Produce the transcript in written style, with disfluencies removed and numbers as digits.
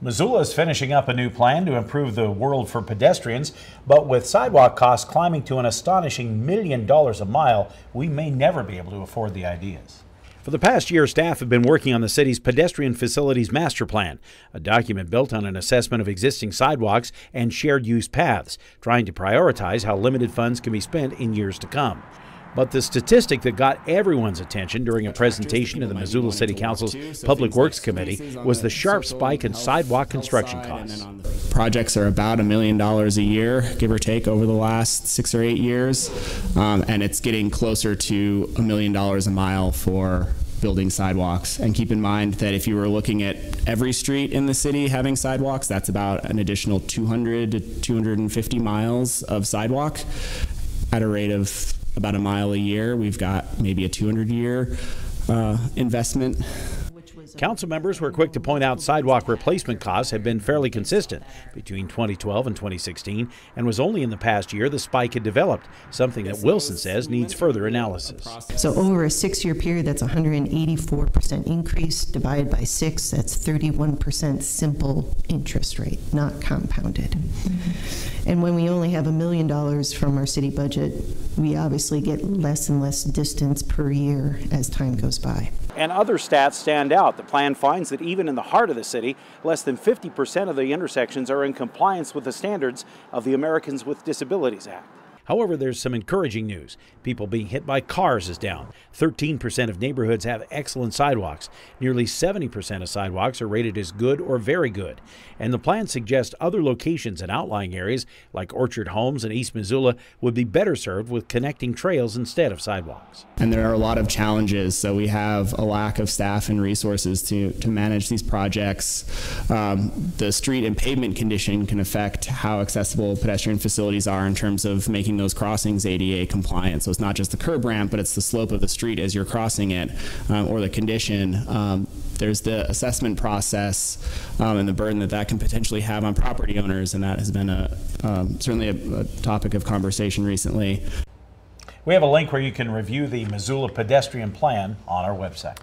Missoula is finishing up a new plan to improve the world for pedestrians, but with sidewalk costs climbing to an astonishing $1 million a mile, we may never be able to afford the ideas. For the past year, staff have been working on the city's pedestrian facilities master plan, a document built on an assessment of existing sidewalks and shared use paths, trying to prioritize how limited funds can be spent in years to come. But the statistic that got everyone's attention during a presentation to the Missoula City Council's Public Works Committee was the sharp spike in sidewalk construction costs. Projects are about $1 million a year, give or take, over the last 6 or 8 years, and it's getting closer to $1 million a mile for building sidewalks. And keep in mind that if you were looking at every street in the city having sidewalks, that's about an additional 200 to 250 miles of sidewalk at a rate of about a mile a year. We've got maybe a 200-year investment. Council members were quick to point out sidewalk replacement costs have been fairly consistent between 2012 and 2016, and was only in the past year the spike had developed, something that Wilson says needs further analysis. So over a 6-year period, that's 184% increase. Divided by 6, that's 31% simple interest rate, not compounded. And when we only have $1 million from our city budget, we obviously get less and less distance per year as time goes by. And other stats stand out. The plan finds that even in the heart of the city, less than 50% of the intersections are in compliance with the standards of the Americans with Disabilities Act. However, there's some encouraging news. People being hit by cars is down. 13% of neighborhoods have excellent sidewalks. Nearly 70% of sidewalks are rated as good or very good. And the plan suggests other locations in outlying areas like Orchard Homes and East Missoula would be better served with connecting trails instead of sidewalks. And there are a lot of challenges. So we have a lack of staff and resources to manage these projects. The street and pavement condition can affect how accessible pedestrian facilities are in terms of making those crossings ADA compliant. So it's not just the curb ramp, but it's the slope of the street as you're crossing it, or the condition. There's the assessment process and the burden that can potentially have on property owners, and that has been certainly a topic of conversation recently. We have a link where you can review the Missoula pedestrian plan on our website.